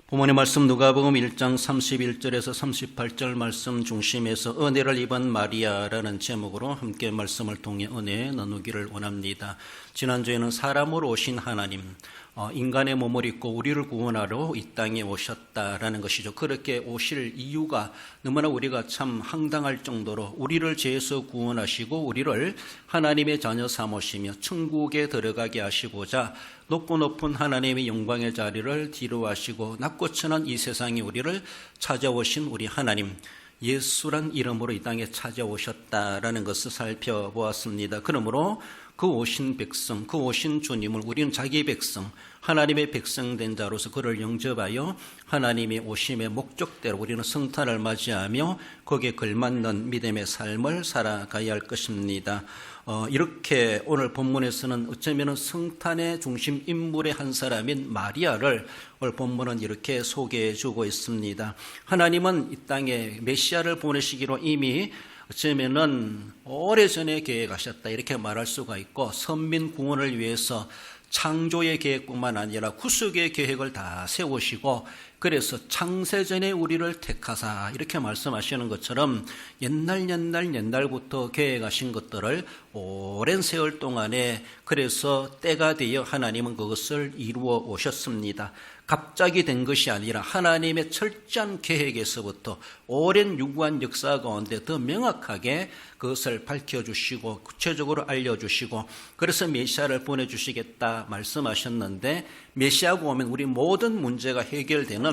부모님 말씀 누가복음 1장 31절에서 38절 말씀 중심에서 은혜를 입은 마리아라는 제목으로 함께 말씀을 통해 은혜 나누기를 원합니다. 지난주에는 사람으로 오신 하나님, 인간의 몸을 입고 우리를 구원하러 이 땅에 오셨다라는 것이죠. 그렇게 오실 이유가 너무나 우리가 참 황당할 정도로 우리를 죄에서 구원하시고 우리를 하나님의 자녀 삼으시며 천국에 들어가게 하시고자 높고 높은 하나님의 영광의 자리를 뒤로하시고 낮고 천한 이 세상에 우리를 찾아오신 우리 하나님, 예수란 이름으로 이 땅에 찾아오셨다라는 것을 살펴보았습니다. 그러므로 그 오신 백성, 그 오신 주님을 우리는 자기 백성, 하나님의 백성된 자로서 그를 영접하여 하나님의 오심의 목적대로 우리는 성탄을 맞이하며 거기에 걸맞는 믿음의 삶을 살아가야 할 것입니다. 이렇게 오늘 본문에서는 어쩌면 성탄의 중심 인물의 한 사람인 마리아를 오늘 본문은 이렇게 소개해 주고 있습니다. 하나님은 이 땅에 메시아를 보내시기로 이미 어쩌면은 오래전에 계획하셨다 이렇게 말할 수가 있고, 선민 구원을 위해서 창조의 계획뿐만 아니라 구속의 계획을 다 세우시고, 그래서 창세전에 우리를 택하사 이렇게 말씀하시는 것처럼 옛날부터 계획하신 것들을 오랜 세월 동안에 그래서 때가 되어 하나님은 그것을 이루어 오셨습니다. 갑자기 된 것이 아니라 하나님의 철저한 계획에서부터 오랜 유구한 역사 가운데 더 명확하게 그것을 밝혀주시고 구체적으로 알려주시고, 그래서 메시아를 보내주시겠다 말씀하셨는데, 메시아가 오면 우리 모든 문제가 해결되는,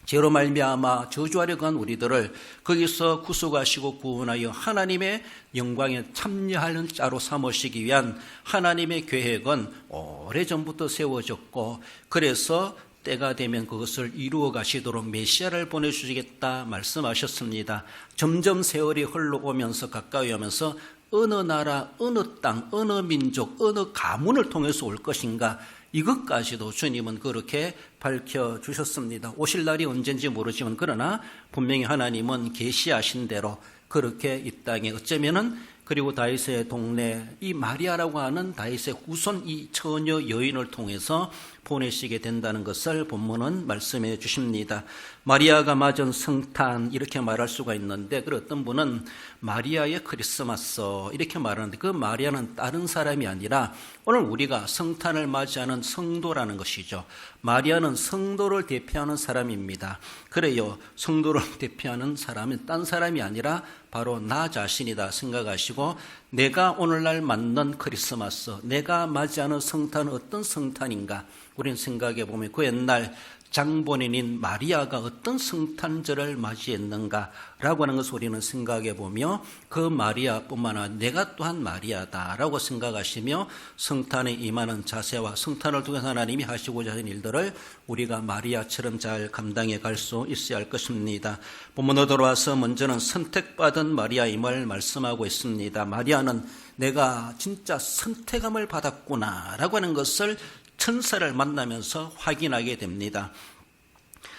죄로 말미암아 저주 아래 간 우리들을 거기서 구속하시고 구원하여 하나님의 영광에 참여하는 자로 삼으시기 위한 하나님의 계획은 오래전부터 세워졌고, 그래서 때가 되면 그것을 이루어 가시도록 메시아를 보내주시겠다 말씀하셨습니다. 점점 세월이 흘러오면서 가까이 오면서 어느 나라, 어느 땅, 어느 민족, 어느 가문을 통해서 올 것인가, 이것까지도 주님은 그렇게 밝혀주셨습니다. 오실 날이 언젠지 모르지만 그러나 분명히 하나님은 계시하신 대로 그렇게 이 땅에 어쩌면은, 그리고 다윗의 동네 이 마리아라고 하는 다윗의 후손 이 처녀 여인을 통해서 보내시게 된다는 것을 본문은 말씀해 주십니다. 마리아가 맞은 성탄 이렇게 말할 수가 있는데, 그 어떤 분은 마리아의 크리스마스 이렇게 말하는데, 그 마리아는 다른 사람이 아니라 오늘 우리가 성탄을 맞이하는 성도라는 것이죠. 마리아는 성도를 대표하는 사람입니다. 그래요, 성도를 대표하는 사람은 딴 사람이 아니라 바로 나 자신이다 생각하시고, 내가 오늘날 맞는 크리스마스, 내가 맞이하는 성탄은 어떤 성탄인가, 우리는 생각해 보면 그 옛날 장본인인 마리아가 어떤 성탄절을 맞이했는가라고 하는 것을 우리는 생각해 보며, 그 마리아뿐만 아니라 내가 또한 마리아다라고 생각하시며 성탄에 임하는 자세와 성탄을 통해서 하나님이 하시고자 하는 일들을 우리가 마리아처럼 잘 감당해 갈 수 있어야 할 것입니다. 본문으로 돌아와서 먼저는 선택받은 마리아임을 말씀하고 있습니다. 마리아는 내가 진짜 선택함을 받았구나라고 하는 것을 천사를 만나면서 확인하게 됩니다.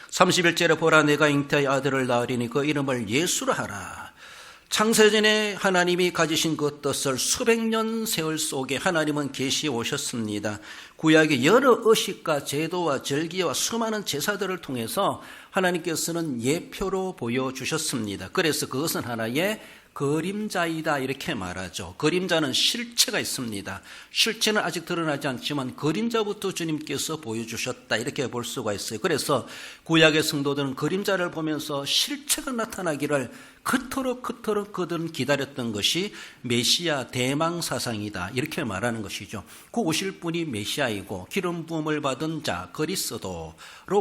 31절에 보라, 내가 잉태의 아들을 낳으리니 그 이름을 예수라 하라. 창세전에 하나님이 가지신 그 뜻을 수백 년 세월 속에 하나님은 계시해 오셨습니다. 구약의 여러 의식과 제도와 절기와 수많은 제사들을 통해서 하나님께서는 예표로 보여주셨습니다. 그래서 그것은 하나의 그림자이다 이렇게 말하죠. 그림자는 실체가 있습니다. 실체는 아직 드러나지 않지만 그림자부터 주님께서 보여주셨다 이렇게 볼 수가 있어요. 그래서 구약의 성도들은 그림자를 보면서 실체가 나타나기를 그토록 그들은 기다렸던 것이 메시아 대망 사상이다 이렇게 말하는 것이죠. 그 오실 분이 메시아이고 기름 부음을 받은 자 그리스도로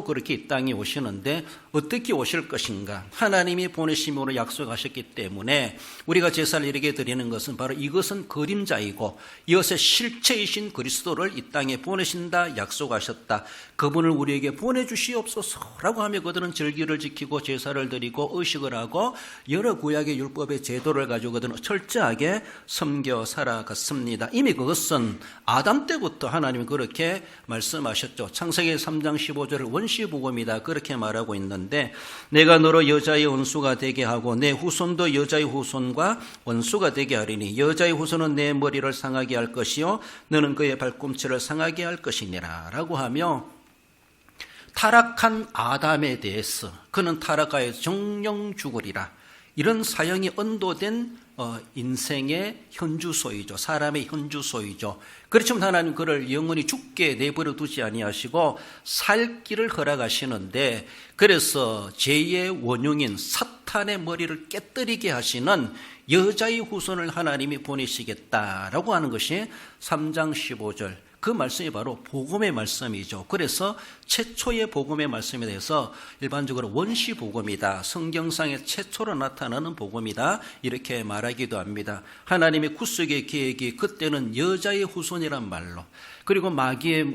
그렇게 이 땅에 오시는데, 어떻게 오실 것인가, 하나님이 보내심으로 약속하셨기 때문에 우리가 제사를 이렇게 드리는 것은 바로 이것은 그림자이고 이것의 실체이신 그리스도를 이 땅에 보내신다 약속하셨다, 그분을 우리에게 보내주시옵소서라고 하며 그들은 절기를 지키고 제사를 드리고 의식을 하고 여러 구약의 율법의 제도를 가지고 그들은 철저하게 섬겨 살아갔습니다. 이미 그것은 아담 때부터 하나님이 그렇게 말씀하셨죠. 창세기 3장 15절을 원시복음이다 그렇게 말하고 있는데, 내가 너로 여자의 원수가 되게 하고 내 후손도 여자의 후손과 원수가 되게 하리니 여자의 후손은 내 머리를 상하게 할 것이요 너는 그의 발꿈치를 상하게 할 것이니라 라고 하며, 타락한 아담에 대해서 그는 타락하여 정령 죽으리라. 이런 사형이 언도된 인생의 현주소이죠. 사람의 현주소이죠. 그렇지만 하나님 그를 영원히 죽게 내버려 두지 아니하시고 살 길을 허락하시는데, 그래서 제2의 원흉인 사탄의 머리를 깨뜨리게 하시는 여자의 후손을 하나님이 보내시겠다라고 하는 것이 3장 15절 그 말씀이 바로 복음의 말씀이죠. 그래서 최초의 복음의 말씀에 대해서 일반적으로 원시 복음이다, 성경상의 최초로 나타나는 복음이다, 이렇게 말하기도 합니다. 하나님의 구속의 계획이 그때는 여자의 후손이란 말로, 그리고 마귀의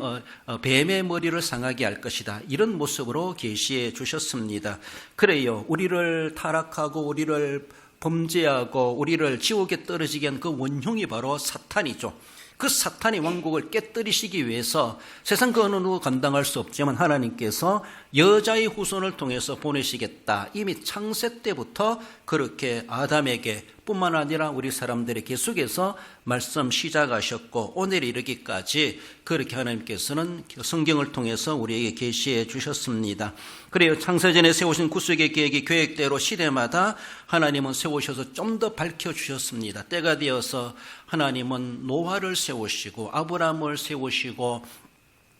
뱀의 머리를 상하게 할 것이다, 이런 모습으로 계시해 주셨습니다. 그래요, 우리를 타락하고 우리를 범죄하고 우리를 지옥에 떨어지게 한 그 원흉이 바로 사탄이죠. 그 사탄의 왕국을 깨뜨리시기 위해서 세상 그 어느 누구 감당할 수 없지만 하나님께서 여자의 후손을 통해서 보내시겠다, 이미 창세 때부터 그렇게 아담에게 뿐만 아니라 우리 사람들의 계속해서 말씀 시작하셨고 오늘 이르기까지 그렇게 하나님께서는 성경을 통해서 우리에게 계시해 주셨습니다. 그래요, 창세전에 세우신 구속의 계획이 계획대로 시대마다 하나님은 세우셔서 좀 더 밝혀주셨습니다. 때가 되어서 하나님은 노아를 세우시고 아브라함을 세우시고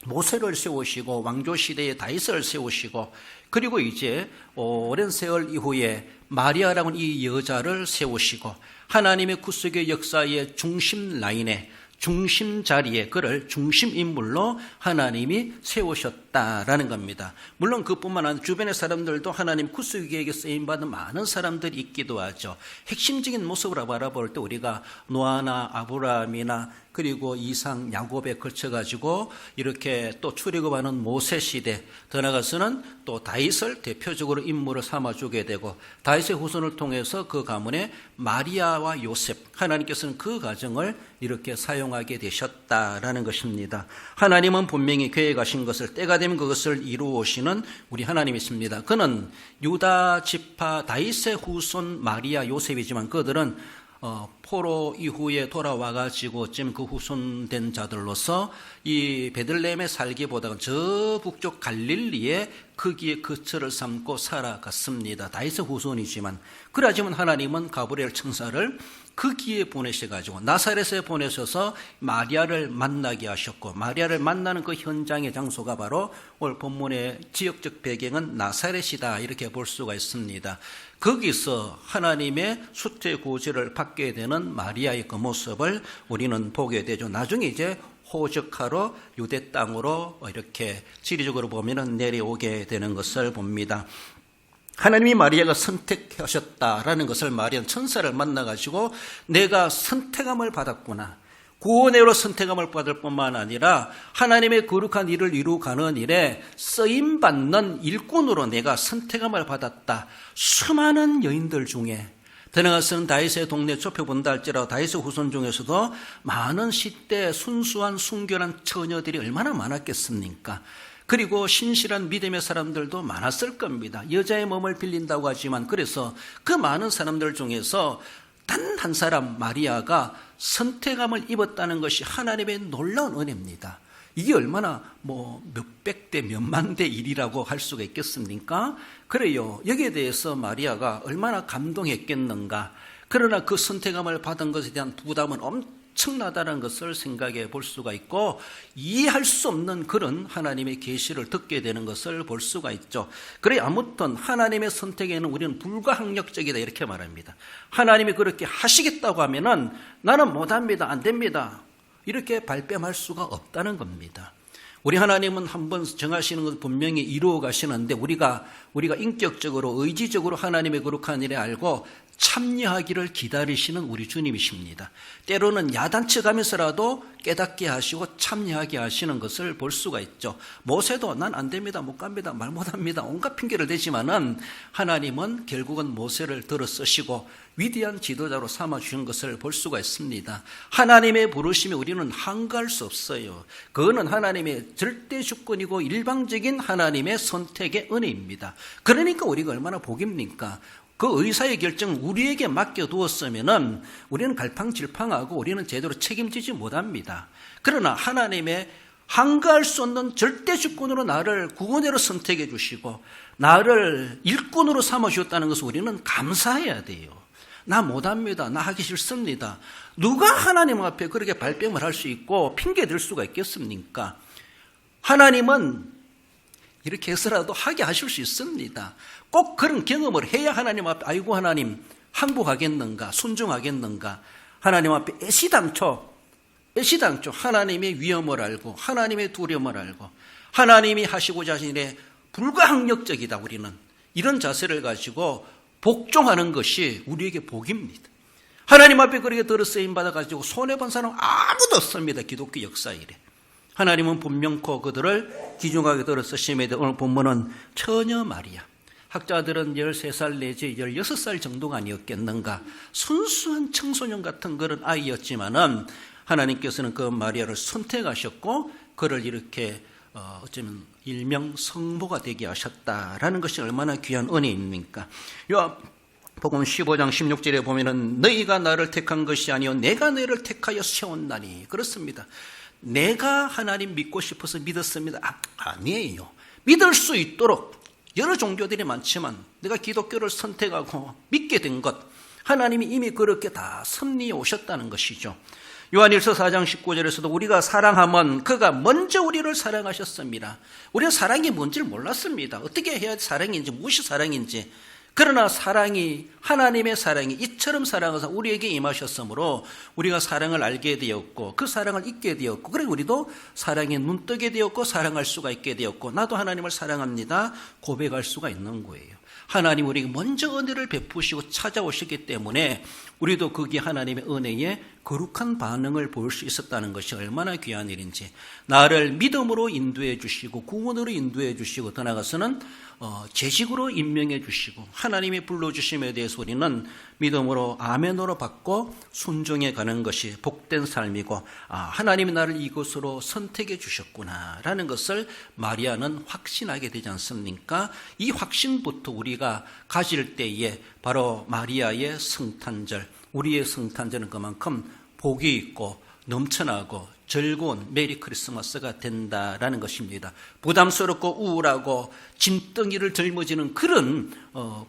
모세를 세우시고 왕조시대에 다윗을 세우시고, 그리고 이제 오랜 세월 이후에 마리아라는 이 여자를 세우시고 하나님의 구속의 역사의 중심 라인에, 중심 자리에 그를 중심 인물로 하나님이 세우셨다라는 겁니다. 물론 그뿐만 아니라 주변의 사람들도 하나님 구속의 계획에 쓰임받은 많은 사람들이 있기도 하죠. 핵심적인 모습으로 바라볼 때 우리가 노아나 아브라함이나 그리고 이상 야곱에 걸쳐가지고 이렇게 또 출애굽하는 모세 시대, 더 나아가서는 또 다윗을 대표적으로 인물을 삼아주게 되고 다윗의 후손을 통해서 그 가문에 마리아와 요셉, 하나님께서는 그 가정을 이렇게 사용하게 되셨다라는 것입니다. 하나님은 분명히 계획하신 것을 때가 되면 그것을 이루오시는 우리 하나님이십니다. 그는 유다 지파 다윗의 후손 마리아 요셉이지만 그들은 포로 이후에 돌아와가지고 지금 그 후손된 자들로서 이 베들레헴에 살기보다는 저 북쪽 갈릴리에 거기에 거처를 삼고 살아갔습니다. 다윗의 후손이지만, 그러지만 하나님은 가브리엘 천사를 거기에 보내셔가지고 나사렛에 보내셔서 마리아를 만나게 하셨고, 마리아를 만나는 그 현장의 장소가 바로 오늘 본문의 지역적 배경은 나사렛이다, 이렇게 볼 수가 있습니다. 거기서 하나님의 수태 구제를 받게 되는 마리아의 그 모습을 우리는 보게 되죠. 나중에 이제 호적하러 유대 땅으로 이렇게 지리적으로 보면은 내려오게 되는 것을 봅니다. 하나님이 마리아가 선택하셨다라는 것을 마리아는 천사를 만나가지고 내가 선택함을 받았구나, 구원으로 선택함을 받을 뿐만 아니라 하나님의 거룩한 일을 이루어가는 일에 쓰임받는 일꾼으로 내가 선택함을 받았다. 수많은 여인들 중에 드나가서는 다윗의 동네 좁혀본다 할지라도 다윗의 후손 중에서도 많은 10대 순수한 순결한 처녀들이 얼마나 많았겠습니까? 그리고 신실한 믿음의 사람들도 많았을 겁니다. 여자의 몸을 빌린다고 하지만, 그래서 그 많은 사람들 중에서 단 한 사람 마리아가 선택함을 입었다는 것이 하나님의 놀라운 은혜입니다. 이게 얼마나 몇백 대 몇만 대 일이라고 할 수가 있겠습니까? 그래요, 여기에 대해서 마리아가 얼마나 감동했겠는가. 그러나 그 선택함을 받은 것에 대한 부담은 엄청나다는 것을 생각해 볼 수가 있고, 이해할 수 없는 그런 하나님의 계시를 듣게 되는 것을 볼 수가 있죠. 그래, 아무튼 하나님의 선택에는 우리는 불가항력적이다, 이렇게 말합니다. 하나님이 그렇게 하시겠다고 하면은 나는 못합니다, 안 됩니다, 이렇게 발뺌할 수가 없다는 겁니다. 우리 하나님은 한번 정하시는 것을 분명히 이루어 가시는데 우리가 인격적으로 의지적으로 하나님의 거룩한 일에 알고 참여하기를 기다리시는 우리 주님이십니다. 때로는 야단쳐 가면서라도 깨닫게 하시고 참여하게 하시는 것을 볼 수가 있죠. 모세도 난 안 됩니다, 못 갑니다, 말 못합니다, 온갖 핑계를 대지만은 하나님은 결국은 모세를 들어 쓰시고 위대한 지도자로 삼아주신 것을 볼 수가 있습니다. 하나님의 부르심에 우리는 한가할 수 없어요. 그거는 하나님의 절대 주권이고 일방적인 하나님의 선택의 은혜입니다. 그러니까 우리가 얼마나 복입니까? 그 의사의 결정을 우리에게 맡겨두었으면은 우리는 갈팡질팡하고 우리는 제대로 책임지지 못합니다. 그러나 하나님의 한가할 수 없는 절대 주권으로 나를 구원자로 선택해 주시고 나를 일꾼으로 삼아 주셨다는 것을 우리는 감사해야 돼요. 나 못합니다. 나 하기 싫습니다. 누가 하나님 앞에 그렇게 발뺌을 할 수 있고 핑계 댈 수가 있겠습니까? 하나님은 이렇게 해서라도 하게 하실 수 있습니다. 꼭 그런 경험을 해야 하나님 앞에 아이고 하나님 항복하겠는가 순종하겠는가 하나님 앞에 애시당초 하나님의 위엄을 알고 하나님의 두려움을 알고 하나님이 하시고자 하신 일에 불가항력적이다 우리는 이런 자세를 가지고 복종하는 것이 우리에게 복입니다. 하나님 앞에 그렇게 들어 쓰임 받아가지고 손해본 사람 아무도 없습니다. 기독교 역사 이래. 하나님은 분명코 그들을 귀중하게 들어 쓰심에 오늘 본문은 처녀 마리아. 학자들은 13살 내지 16살 정도가 아니었겠는가. 순수한 청소년 같은 그런 아이였지만은 하나님께서는 그 마리아를 선택하셨고 그를 이렇게 어쩌면 일명 성모가 되게 하셨다라는 것이 얼마나 귀한 은혜입니까? 요한복음 15장 16절에 보면은 너희가 나를 택한 것이 아니요 내가 너희를 택하여 세웠나니 그렇습니다. 내가 하나님 믿고 싶어서 믿었습니다. 아니에요. 믿을 수 있도록 여러 종교들이 많지만 내가 기독교를 선택하고 믿게 된 것 하나님이 이미 그렇게 다 섭리해 오셨다는 것이죠. 요한일서 4장 19절에서도 우리가 사랑하면 그가 먼저 우리를 사랑하셨습니다. 우리가 사랑이 뭔지를 몰랐습니다. 어떻게 해야 사랑인지 무엇이 사랑인지. 그러나 사랑이 하나님의 사랑이 이처럼 사랑하사 우리에게 임하셨으므로 우리가 사랑을 알게 되었고 그 사랑을 잊게 되었고 그래 우리도 사랑에 눈뜨게 되었고 사랑할 수가 있게 되었고 나도 하나님을 사랑합니다 고백할 수가 있는 거예요. 하나님 우리에게 먼저 은혜를 베푸시고 찾아오셨기 때문에 우리도 거기에 하나님의 은혜에 거룩한 반응을 보일 수 있었다는 것이 얼마나 귀한 일인지 나를 믿음으로 인도해 주시고 구원으로 인도해 주시고 더 나아가서는 재직으로 임명해 주시고 하나님이 불러주심에 대해서 우리는 믿음으로 아멘으로 받고 순종해 가는 것이 복된 삶이고 하나님이 나를 이곳으로 선택해 주셨구나라는 것을 마리아는 확신하게 되지 않습니까? 이 확신부터 우리가 가질 때에 바로 마리아의 성탄절 우리의 성탄절은 그만큼 복이 있고 넘쳐나고 즐거운 메리 크리스마스가 된다라는 것입니다. 부담스럽고 우울하고 짐덩이를 짊어지는 그런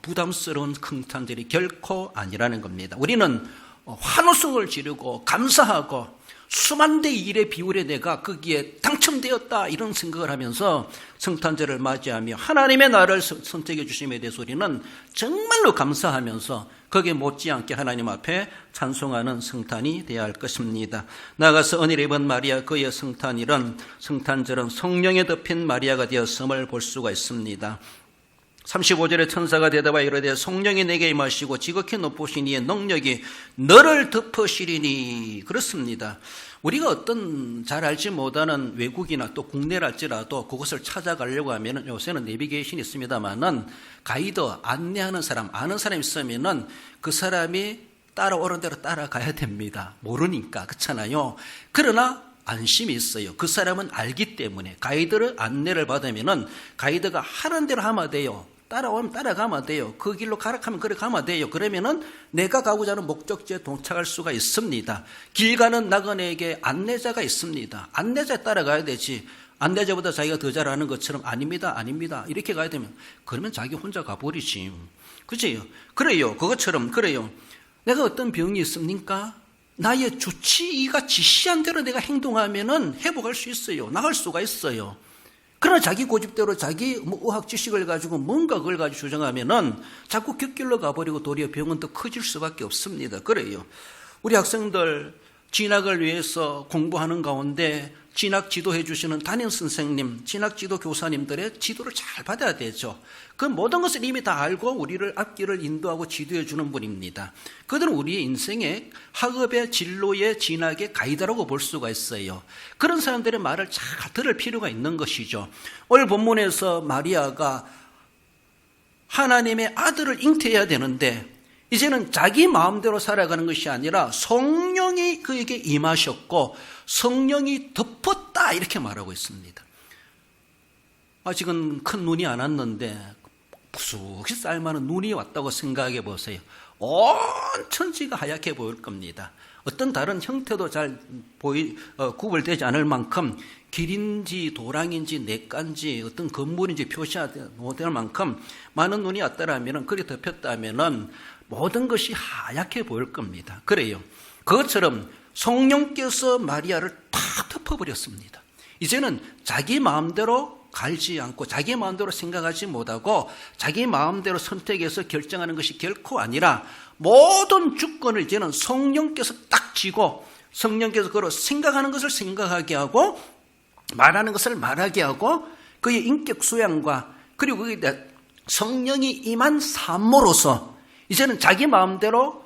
부담스러운 성탄절이 결코 아니라는 겁니다. 우리는 환호성을 지르고 감사하고 수만 대 일의 비율에 내가 거기에 당첨되었다 이런 생각을 하면서 성탄절을 맞이하며 하나님의 나를 선택해 주심에 대해서 우리는 정말로 감사하면서 거기에 못지않게 하나님 앞에 찬송하는 성탄이 되어야 할 것입니다. 나아가서 은혜를 입은 마리아 그의 성탄절은 성령에 덮인 마리아가 되었음을 볼 수가 있습니다. 35절에 천사가 대답하여 이르되 성령이 내게 임하시고 지극히 높으신 이의 능력이 너를 덮으시리니 그렇습니다. 우리가 어떤 잘 알지 못하는 외국이나 또 국내랄지라도 그것을 찾아가려고 하면 요새는 내비게이션이 있습니다만은 가이드 안내하는 사람 아는 사람이 있으면은 그 사람이 따라오는 대로 따라가야 됩니다. 모르니까 그렇잖아요. 그러나 안심이 있어요. 그 사람은 알기 때문에 가이드를 안내를 받으면은 가이드가 하는 대로 하면 돼요. 따라오면 따라가면 돼요. 그 길로 가라 하면 그래 가면 돼요. 그러면은 내가 가고자 하는 목적지에 도착할 수가 있습니다. 길 가는 나그네에게 안내자가 있습니다. 안내자에 따라가야 되지. 안내자보다 자기가 더 잘하는 것처럼 아닙니다. 이렇게 가야 되면 그러면 자기 혼자 가버리지. 그죠? 그래요. 그것처럼 그래요. 내가 어떤 병이 있습니까? 나의 주치의가 지시한 대로 내가 행동하면은 회복할 수 있어요. 나을 수가 있어요. 그러나 자기 고집대로 자기 의학 지식을 가지고 뭔가 그걸 가지고 주장하면은 자꾸 곁길로 가버리고 도리어 병은 더 커질 수밖에 없습니다. 그래요. 우리 학생들 진학을 위해서 공부하는 가운데 진학 지도해 주시는 담임 선생님, 진학 지도 교사님들의 지도를 잘 받아야 되죠. 그 모든 것을 이미 다 알고 우리를 앞길을 인도하고 지도해 주는 분입니다. 그들은 우리의 인생의 학업의 진로의 진학의 가이드라고 볼 수가 있어요. 그런 사람들의 말을 잘 들을 필요가 있는 것이죠. 오늘 본문에서 마리아가 하나님의 아들을 잉태해야 되는데 이제는 자기 마음대로 살아가는 것이 아니라 성령이 그에게 임하셨고 성령이 덮었다 이렇게 말하고 있습니다. 아직은 큰 눈이 안 왔는데 부수히 쌀만한 눈이 왔다고 생각해 보세요. 온 천지가 하얗게 보일 겁니다. 어떤 다른 형태도 잘 구별되지 않을 만큼 길인지 도랑인지 냇가인지 어떤 건물인지 표시하지 못할 만큼 많은 눈이 왔다라면, 그리 덮였다면 모든 것이 하얗게 보일 겁니다. 그래요. 그것처럼 성령께서 마리아를 탁 덮어버렸습니다. 이제는 자기 마음대로 갈지 않고 자기 마음대로 생각하지 못하고 자기 마음대로 선택해서 결정하는 것이 결코 아니라 모든 주권을 이제는 성령께서 딱 쥐고, 성령께서 그로 생각하는 것을 생각하게 하고 말하는 것을 말하게 하고, 그의 인격 수양과 그리고 그의 성령이 임한 삶으로서 이제는 자기 마음대로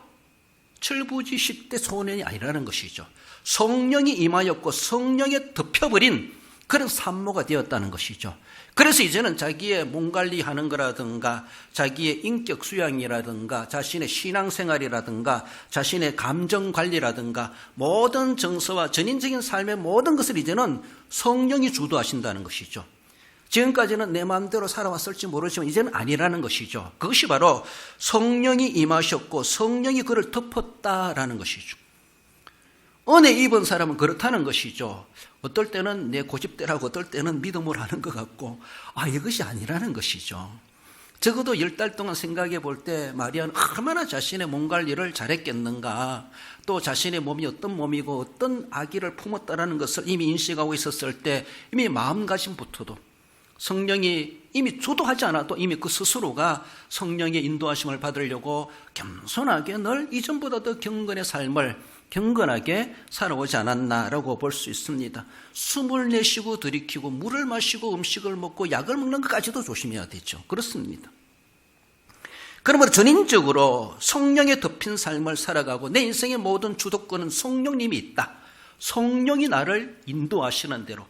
철부지 10대 소년이 아니라는 것이죠. 성령이 임하였고 성령에 덮여버린 그런 산모가 되었다는 것이죠. 그래서 이제는 자기의 몸 관리하는 거라든가 자기의 인격 수양이라든가 자신의 신앙생활이라든가 자신의 감정 관리라든가 모든 정서와 전인적인 삶의 모든 것을 이제는 성령이 주도하신다는 것이죠. 지금까지는 내 마음대로 살아왔을지 모르지만 이제는 아니라는 것이죠. 그것이 바로 성령이 임하셨고 성령이 그를 덮었다라는 것이죠. 은혜 입은 사람은 그렇다는 것이죠. 어떨 때는 내 고집대라고 어떨 때는 믿음으로 하는 것 같고, 이것이 아니라는 것이죠. 적어도 10달 동안 생각해 볼 때 마리아는 얼마나 자신의 몸 관리를 잘했겠는가, 또 자신의 몸이 어떤 몸이고 어떤 아기를 품었다라는 것을 이미 인식하고 있었을 때 이미 마음가짐부터도 성령이 이미 주도하지 않아도 이미 그 스스로가 성령의 인도하심을 받으려고 겸손하게 늘 이전보다 더 경건의 삶을 경건하게 살아오지 않았나라고 볼 수 있습니다. 숨을 내쉬고 들이키고 물을 마시고 음식을 먹고 약을 먹는 것까지도 조심해야 되죠. 그렇습니다. 그러므로 전인적으로 성령에 덮인 삶을 살아가고 내 인생의 모든 주도권은 성령님이 있다. 성령이 나를 인도하시는 대로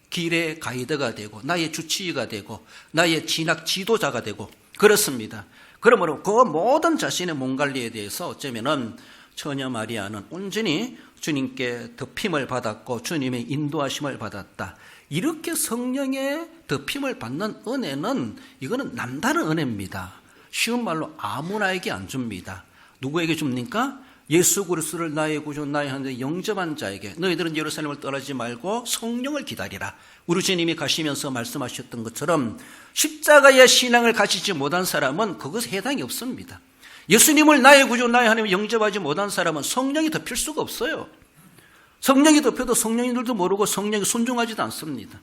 길의 가이드가 되고 나의 주치의가 되고 나의 진학 지도자가 되고 그렇습니다. 그러므로 그 모든 자신의 몸 관리에 대해서 어쩌면은 처녀 마리아는 온전히 주님께 덮임을 받았고 주님의 인도하심을 받았다. 이렇게 성령의 덮임을 받는 은혜는 이거는 남다른 은혜입니다. 쉬운 말로 아무나에게 안 줍니다. 누구에게 줍니까? 예수 그리스도를 나의 구주 나의 하나님 영접한 자에게. 너희들은 예루살렘을 떠나지 말고 성령을 기다리라. 우리 주님이 가시면서 말씀하셨던 것처럼 십자가의 신앙을 가지지 못한 사람은 그것에 해당이 없습니다. 예수님을 나의 구주 나의 하나님 영접하지 못한 사람은 성령이 덮일 수가 없어요. 성령이 덮여도 성령인들도 모르고 성령이 순종하지도 않습니다.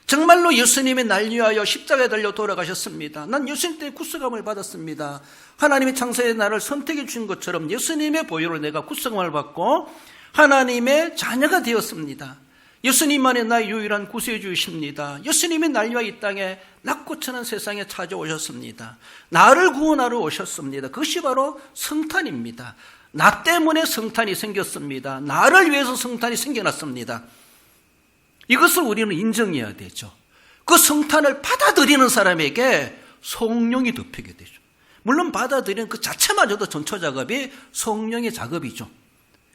정말로 예수님의 날 위하여 십자가에 달려 돌아가셨습니다. 난 예수님 때문에 구속함을 받았습니다. 하나님의 창세의 나를 선택해 주신 것처럼 예수님의 보혈로 내가 구속함을 받고 하나님의 자녀가 되었습니다. 예수님만이 나의 유일한 구세주이십니다. 예수님이 날 위하여 이 땅에 낮고 천한 세상에 찾아오셨습니다. 나를 구원하러 오셨습니다. 그것이 바로 성탄입니다. 나 때문에 성탄이 생겼습니다. 나를 위해서 성탄이 생겨났습니다. 이것을 우리는 인정해야 되죠. 그 성탄을 받아들이는 사람에게 성령이 덮이게 되죠. 물론 받아들이는 그 자체마저도 전초 작업이 성령의 작업이죠.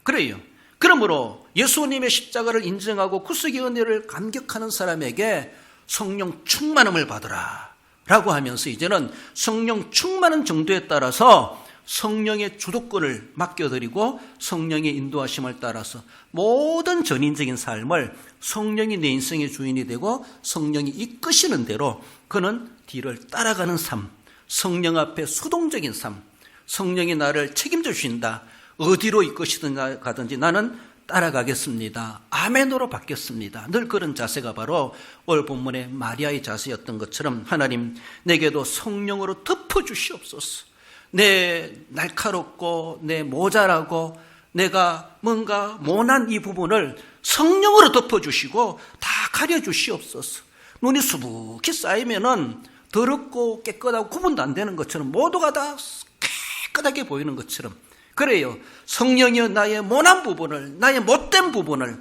그래요. 그러므로 예수님의 십자가를 인정하고 구속의 은혜를 감격하는 사람에게 성령 충만함을 받으라 라고 하면서 이제는 성령 충만한 정도에 따라서 성령의 주도권을 맡겨드리고 성령의 인도하심을 따라서 모든 전인적인 삶을 성령이 내 인생의 주인이 되고 성령이 이끄시는 대로 그는 뒤를 따라가는 삶, 성령 앞에 수동적인 삶, 성령이 나를 책임져 주신다. 어디로 이끄시든 가든지 나는 따라가겠습니다. 아멘으로 바뀌었습니다. 늘 그런 자세가 바로 오늘 본문의 마리아의 자세였던 것처럼 하나님 내게도 성령으로 덮어주시옵소서. 내 날카롭고 내 모자라고 내가 뭔가 모난 이 부분을 성령으로 덮어주시고 다 가려주시옵소서. 눈이 수북히 쌓이면은 더럽고 깨끗하고 구분도 안 되는 것처럼 모두가 다 깨끗하게 보이는 것처럼 그래요. 성령이여 나의 모난 부분을 나의 못된 부분을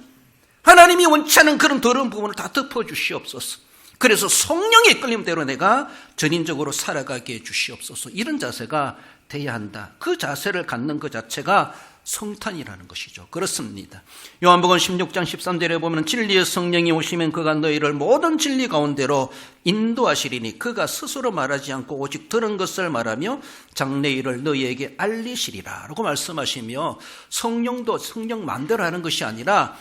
하나님이 원치 않은 그런 더러운 부분을 다 덮어주시옵소서. 그래서 성령의 이끌림대로 내가 전인적으로 살아가게 해주시옵소서. 이런 자세가 돼야 한다. 그 자세를 갖는 그 자체가 성탄이라는 것이죠. 그렇습니다. 요한복음 16장 13절에 보면 진리의 성령이 오시면 그가 너희를 모든 진리 가운데로 인도하시리니 그가 스스로 말하지 않고 오직 들은 것을 말하며 장래일을 너희에게 알리시리라 라고 말씀하시며, 성령도 성령 마음대로 하는 것이 아니라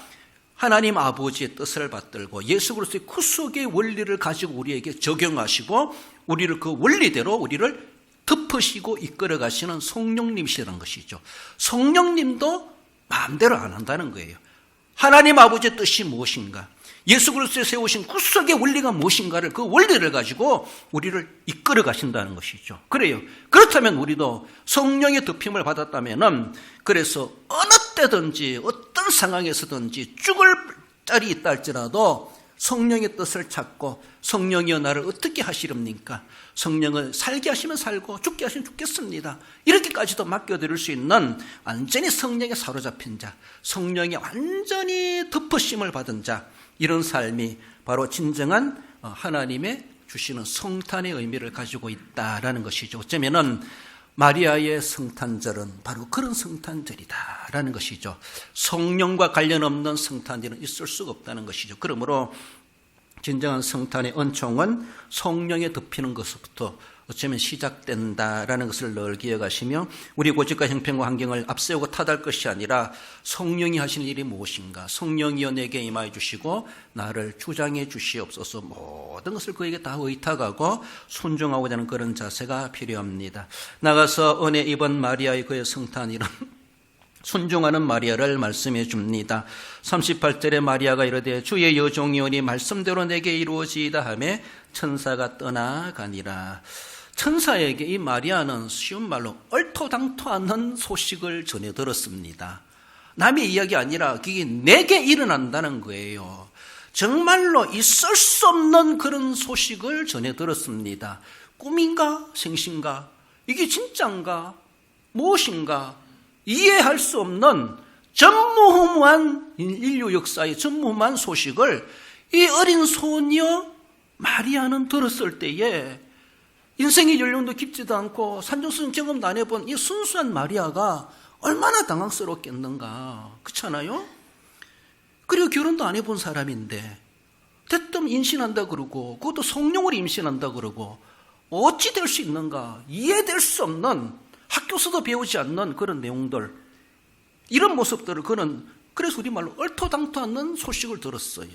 하나님 아버지의 뜻을 받들고 예수 그리스도의 구속의 원리를 가지고 우리에게 적용하시고 우리를 그 원리대로 우리를 덮으시고 이끌어 가시는 성령님이시라는 것이죠. 성령님도 마음대로 안 한다는 거예요. 하나님 아버지의 뜻이 무엇인가, 예수 그리스도에 세우신 구속의 원리가 무엇인가를, 그 원리를 가지고 우리를 이끌어 가신다는 것이죠. 그래요. 그렇다면 우리도 성령의 덮임을 받았다면은, 그래서 어느 때든지 어떤 상황에서든지 죽을 짤이 있다 할지라도 성령의 뜻을 찾고, 성령이여 나를 어떻게 하시렵니까? 성령을 살게 하시면 살고 죽게 하시면 죽겠습니다. 이렇게까지도 맡겨드릴 수 있는 완전히 성령에 사로잡힌 자, 성령에 완전히 덮으심을 받은 자, 이런 삶이 바로 진정한 하나님의 주시는 성탄의 의미를 가지고 있다라는 것이죠. 어쩌면은 마리아의 성탄절은 바로 그런 성탄절이다라는 것이죠. 성령과 관련 없는 성탄절은 있을 수가 없다는 것이죠. 그러므로 진정한 성탄의 은총은 성령에 덮이는 것부터 어쩌면 시작된다라는 것을 늘 기억하시며, 우리 고집과 형편과 환경을 앞세우고 탓할 것이 아니라 성령이 하시는 일이 무엇인가, 성령이여 내게 임하여 주시고 나를 주장해 주시옵소서, 모든 것을 그에게 다 의탁하고 순종하고자 하는 그런 자세가 필요합니다. 나가서 은혜 입은 마리아의 그의 성탄이란 순종하는 마리아를 말씀해 줍니다. 38절에 마리아가 이르되 주의 여종이오니 말씀대로 내게 이루어지이다 하며 천사가 떠나가니라. 천사에게 이 마리아는 쉬운 말로 얼토당토 않는 소식을 전해 들었습니다. 남의 이야기 아니라 그게 내게 일어난다는 거예요. 정말로 있을 수 없는 그런 소식을 전해 들었습니다. 꿈인가 생신가, 이게 진짜인가 무엇인가 이해할 수 없는 전무후무한 인류 역사의 전무후무한 소식을 이 어린 소녀 마리아는 들었을 때에, 인생의 연륜도 깊지도 않고 산전수전 경험도 안 해본 이 순수한 마리아가 얼마나 당황스럽겠는가. 그렇잖아요? 그리고 결혼도 안 해본 사람인데 대뜸 임신한다 그러고, 그것도 성령으로 임신한다 그러고, 어찌 될 수 있는가, 이해될 수 없는, 학교에서도 배우지 않는 그런 내용들, 이런 모습들을 그는, 그래서 우리말로 얼토당토 않는 소식을 들었어요.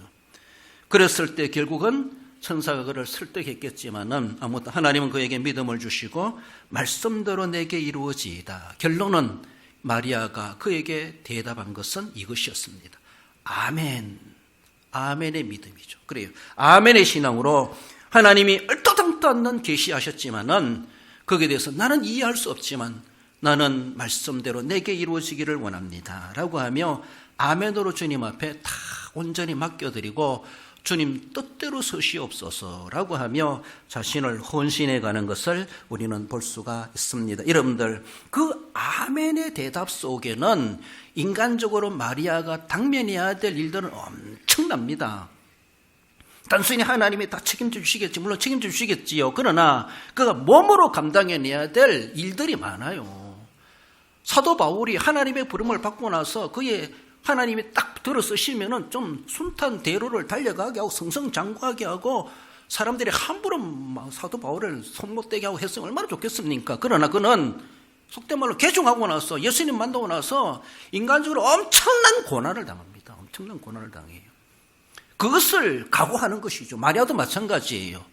그랬을 때 결국은 천사가 그를 설득했겠지만은 아무튼 하나님은 그에게 믿음을 주시고 말씀대로 내게 이루어지이다. 결론은 마리아가 그에게 대답한 것은 이것이었습니다. 아멘. 아멘의 믿음이죠. 그래요. 아멘의 신앙으로 하나님이 얼토당토 않는 계시하셨지만은 거기에 대해서 나는 이해할 수 없지만 나는 말씀대로 내게 이루어지기를 원합니다 라고 하며 아멘으로 주님 앞에 다 온전히 맡겨드리고 주님 뜻대로 서시옵소서 라고 하며 자신을 헌신해 가는 것을 우리는 볼 수가 있습니다. 여러분들, 그 아멘의 대답 속에는 인간적으로 마리아가 당면해야 될 일들은 엄청납니다. 단순히 하나님이 다 책임져 주시겠지, 물론 책임져 주시겠지요. 그러나 그가 몸으로 감당해내야 될 일들이 많아요. 사도 바울이 하나님의 부름을 받고 나서 그의 하나님이 딱 들어 쓰시면은 좀 순탄 대로를 달려가게 하고 승승장구하게 하고 사람들이 함부로 사도 바울을 손못대게 하고 했으면 얼마나 좋겠습니까? 그러나 그는 속된 말로 개종하고 나서 예수님 만나고 나서 인간적으로 엄청난 고난을 당합니다. 엄청난 고난을 당해요. 그것을 각오하는 것이죠. 마리아도 마찬가지예요.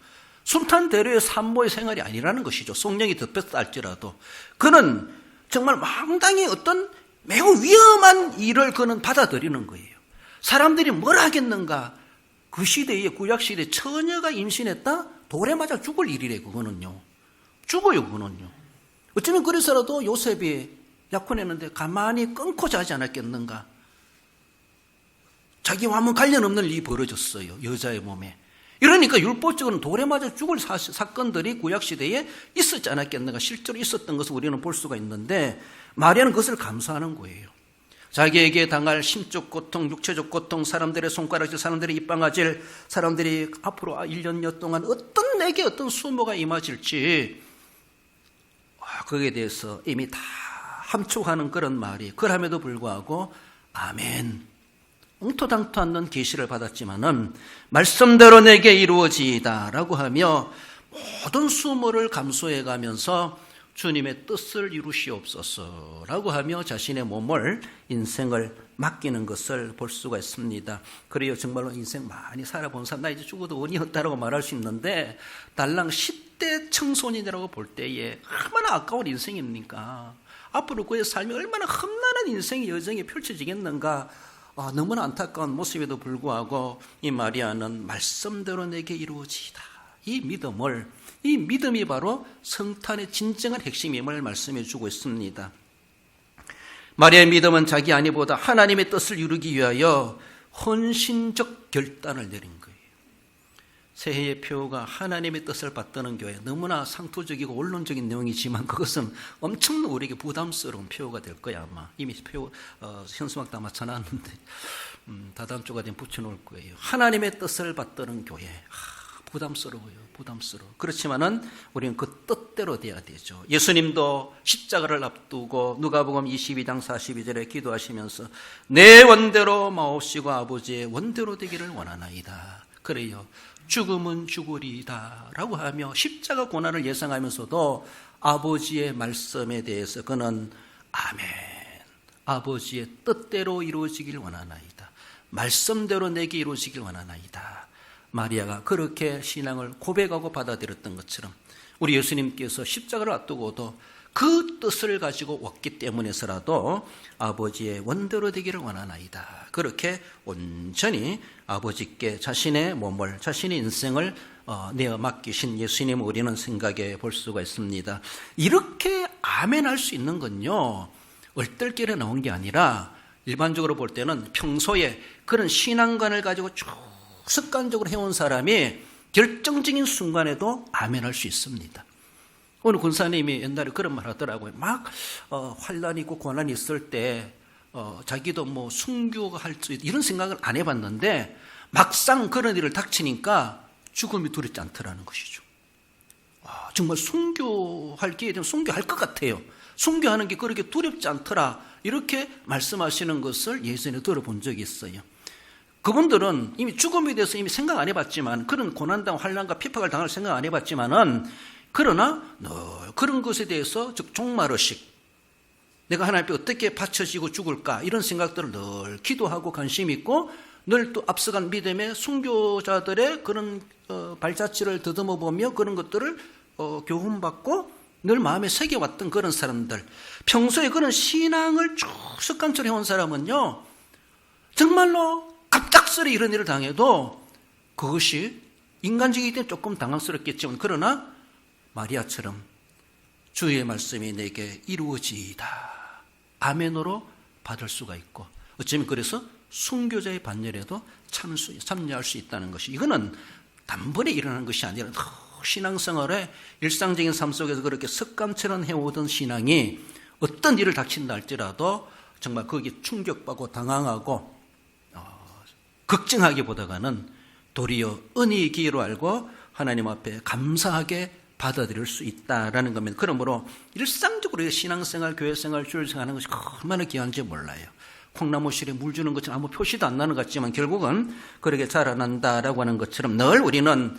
순탄 대로의 산모의 생활이 아니라는 것이죠. 성령이 덮였다 할지라도 그는 정말 마땅히 어떤 매우 위험한 일을 그는 받아들이는 거예요. 사람들이 뭘 하겠는가. 그 시대에, 구약시대에 처녀가 임신했다? 돌에 맞아 죽을 일이래. 그거는요. 죽어요. 그거는요. 어쩌면 그래서라도 요셉이 약혼했는데 가만히 끊고 자지 않았겠는가. 자기와 아무 관련 없는 일이 벌어졌어요. 여자의 몸에. 이러니까 율법적으로는 돌에 맞아 죽을 사건들이 구약시대에 있었지 않았겠는가. 실제로 있었던 것을 우리는 볼 수가 있는데 마리아는 그것을 감수하는 거예요. 자기에게 당할 심적 고통, 육체적 고통, 사람들의 손가락질, 사람들의 입방아질, 사람들이 앞으로 1년여 동안 내게 어떤 수모가 임하질지 거기에 대해서 이미 다 함축하는 그런 말이, 그럼에도 불구하고 아멘, 엉토당토 않는 계시를 받았지만은 말씀대로 내게 이루어지이다 라고 하며 모든 수모를 감수해 가면서 주님의 뜻을 이루시옵소서 라고 하며 자신의 몸을, 인생을 맡기는 것을 볼 수가 있습니다. 그래요, 정말로 인생 많이 살아본 사람, 나 이제 죽어도 원이 없다라고 말할 수 있는데 달랑 10대 청소년이라고 볼 때에 얼마나 아까운 인생입니까? 앞으로 그의 삶이 얼마나 험난한 인생의 여정이 펼쳐지겠는가. 너무나 안타까운 모습에도 불구하고 이 마리아는 말씀대로 내게 이루어지이다, 이 믿음이 바로 성탄의 진정한 핵심임을 말씀해 주고 있습니다. 마리아의 믿음은 자기 아내보다 하나님의 뜻을 이루기 위하여 헌신적 결단을 내린 거예요. 새해의 표가 하나님의 뜻을 받드는 교회, 너무나 상투적이고 원론적인 내용이지만 그것은 엄청 우리에게 부담스러운 표가 될 거야. 아마 이미 표 현수막 다 맞춰놨는데 다다음 주가 되면 붙여놓을 거예요. 하나님의 뜻을 받드는 교회, 부담스러워요. 그렇지만은 우리는 그 뜻대로 돼야 되죠. 예수님도 십자가를 앞두고 누가복음 22장 42절에 기도하시면서 내 원대로 마옵시고 아버지의 원대로 되기를 원하나이다. 그래요, 죽음은 죽으리이다 라고 하며 십자가 고난을 예상하면서도 아버지의 말씀에 대해서 그는 아멘, 아버지의 뜻대로 이루어지길 원하나이다, 말씀대로 내게 이루어지길 원하나이다. 마리아가 그렇게 신앙을 고백하고 받아들였던 것처럼 우리 예수님께서 십자가를 앞두고도 그 뜻을 가지고 왔기 때문에서라도 아버지의 원대로 되기를 원하나이다, 그렇게 온전히 아버지께 자신의 몸을, 자신의 인생을 내어 맡기신 예수님, 우리는 생각해 볼 수가 있습니다. 이렇게 아멘할 수 있는 건요, 얼떨결에 나온 게 아니라 일반적으로 볼 때는 평소에 그런 신앙관을 가지고 쭉 습관적으로 해온 사람이 결정적인 순간에도 아멘할 수 있습니다. 오늘 군사님이 옛날에 그런 말 하더라고요. 막 환란이 있고 고난이 있을 때 자기도 뭐 순교할 수 있다 이런 생각을 안 해봤는데 막상 그런 일을 닥치니까 죽음이 두렵지 않더라는 것이죠. 정말 순교할 기회 되면 순교할 것 같아요. 순교하는 게 그렇게 두렵지 않더라, 이렇게 말씀하시는 것을 예전에 들어본 적이 있어요. 그분들은 이미 죽음에 대해서 이미 생각 안 해봤지만, 그런 고난당 환난과 핍박을 당할 생각 안 해봤지만은, 그러나 늘 그런 것에 대해서 즉 종말의식, 내가 하나님 앞에 어떻게 바쳐지고 죽을까, 이런 생각들을 늘 기도하고 관심 있고 늘 또 앞서간 믿음의 순교자들의 그런 발자취를 더듬어 보며 그런 것들을 교훈받고 늘 마음에 새겨왔던 그런 사람들, 평소에 그런 신앙을 쭉 습관처럼 해온 사람은요, 정말로 갑작스레 이런 일을 당해도 그것이 인간적이기 때문에 조금 당황스럽겠지만, 그러나 마리아처럼 주의 말씀이 내게 이루어지이다, 아멘으로 받을 수가 있고, 어쩌면 그래서 순교자의 반열에도 참여할 수 있다는 것이, 이거는 단번에 일어나는 것이 아니라 신앙생활의 일상적인 삶 속에서 그렇게 습관처럼 해오던 신앙이 어떤 일을 닥친다 할지라도 정말 거기에 충격받고 당황하고 걱정하기보다는 도리어 은혜의 기회로 알고 하나님 앞에 감사하게 받아들일 수 있다라는 겁니다. 그러므로 일상적으로 신앙생활, 교회생활, 주일생활 하는 것이 얼마나 귀한지 몰라요. 콩나무실에 물 주는 것처럼 아무 표시도 안 나는 것 같지만 결국은 그렇게 자라난다라고 하는 것처럼 늘 우리는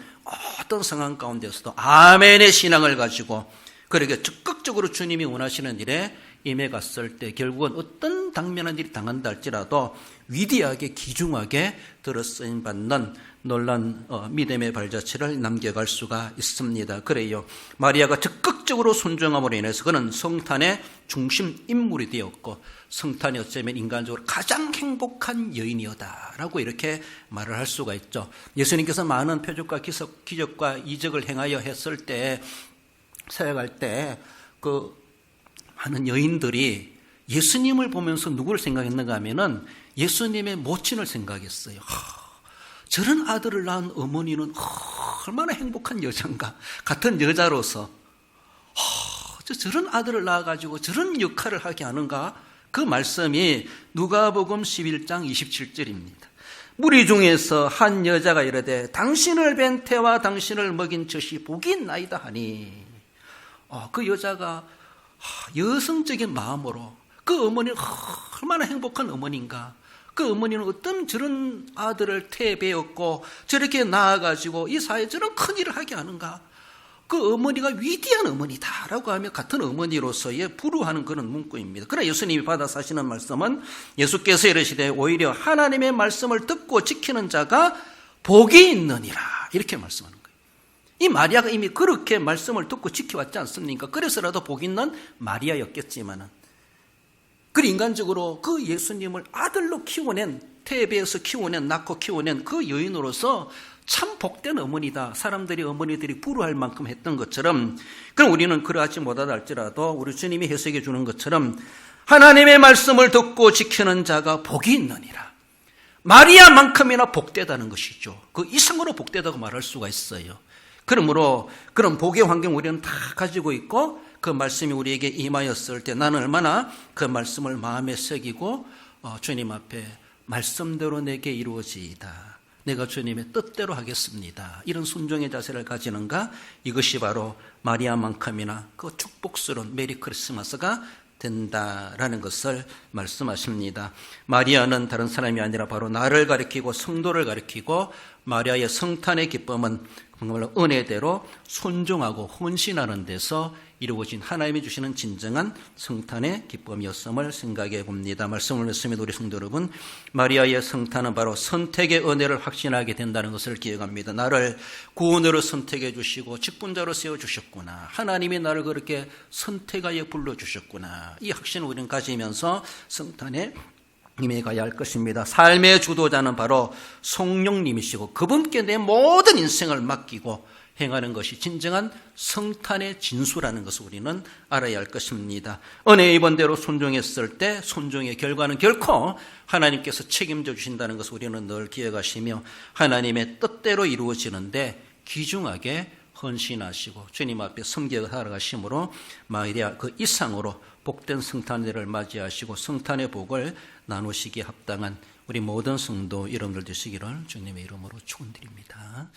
어떤 상황 가운데서도 아멘의 신앙을 가지고 그렇게 적극적으로 주님이 원하시는 일에 임해 갔을 때 결국은 어떤 당면한 일이 당한다 할지라도 위대하게 귀중하게 들어쓰임 받는 놀란 믿음의 발자취를 남겨갈 수가 있습니다. 그래요, 마리아가 적극적으로 순종함으로 인해서 그는 성탄의 중심 인물이 되었고 성탄이 어쩌면 인간적으로 가장 행복한 여인이었다라고 이렇게 말을 할 수가 있죠. 예수님께서 많은 표적과 기적과 이적을 행하여 했을 때, 사역할 때 그 많은 여인들이 예수님을 보면서 누구를 생각했는가 하면은 예수님의 모친을 생각했어요. 저런 아들을 낳은 어머니는 얼마나 행복한 여자인가, 같은 여자로서 저런 아들을 낳아가지고 저런 역할을 하게 하는가. 그 말씀이 누가복음 11장 27절입니다. 무리 중에서 한 여자가 이르되 당신을 뵌 태와 당신을 먹인 젖이 복이 있나이다 하니, 그 여자가 여성적인 마음으로 그 어머니는 얼마나 행복한 어머니인가. 그 어머니는 어떤 저런 아들을 태배했고 저렇게 낳아가지고 이 사회에 저런 큰일을 하게 하는가. 그 어머니가 위대한 어머니다라고 하며 같은 어머니로서의 부러워하는 그런 문구입니다. 그러나 예수님이 받아 사시는 말씀은 예수께서 이르시되 오히려 하나님의 말씀을 듣고 지키는 자가 복이 있느니라 이렇게 말씀하는 거예요. 이 마리아가 이미 그렇게 말씀을 듣고 지켜왔지 않습니까? 그래서라도 복 있는 마리아였겠지만은 그 인간적으로 그 예수님을 아들로 키워낸 태배에서 키워낸 낳고 키워낸 그 여인으로서 참 복된 어머니다. 어머니들이 부러워할 만큼 했던 것처럼 그럼 우리는 그러하지 못하다 할지라도 우리 주님이 해석해 주는 것처럼 하나님의 말씀을 듣고 지키는 자가 복이 있느니라. 마리아만큼이나 복되다는 것이죠. 그 이상으로 복되다고 말할 수가 있어요. 그러므로 그런 복의 환경 우리는 다 가지고 있고 그 말씀이 우리에게 임하였을 때 나는 얼마나 그 말씀을 마음에 새기고 주님 앞에 말씀대로 내게 이루어지이다. 내가 주님의 뜻대로 하겠습니다. 이런 순종의 자세를 가지는가? 이것이 바로 마리아만큼이나 그 축복스러운 메리 크리스마스가 된다라는 것을 말씀하십니다. 마리아는 다른 사람이 아니라 바로 나를 가리키고 성도를 가리키고 마리아의 성탄의 기쁨은 정말로 은혜대로 순종하고 헌신하는 데서 이루어진 하나님이 주시는 진정한 성탄의 기쁨이었음을 생각해 봅니다. 말씀을 했으면 우리 성도 여러분, 마리아의 성탄은 바로 선택의 은혜를 확신하게 된다는 것을 기억합니다. 나를 구원으로 선택해 주시고 직분자로 세워주셨구나. 하나님이 나를 그렇게 선택하여 불러주셨구나. 이 확신을 우리는 가지면서 성탄에 임해가야 할 것입니다. 삶의 주도자는 바로 성령님이시고 그분께 내 모든 인생을 맡기고 행하는 것이 진정한 성탄의 진수라는 것을 우리는 알아야 할 것입니다. 은혜의 번대로 순종했을 때 순종의 결과는 결코 하나님께서 책임져 주신다는 것을 우리는 늘 기억하시며 하나님의 뜻대로 이루어지는데 귀중하게 헌신하시고 주님 앞에 섬겨 살아가심으로 마리아 그 이상으로 복된 성탄節을 맞이하시고 성탄의 복을 나누시기에 합당한 우리 모든 성도 여러분들 되시기를 주님의 이름으로 축원드립니다.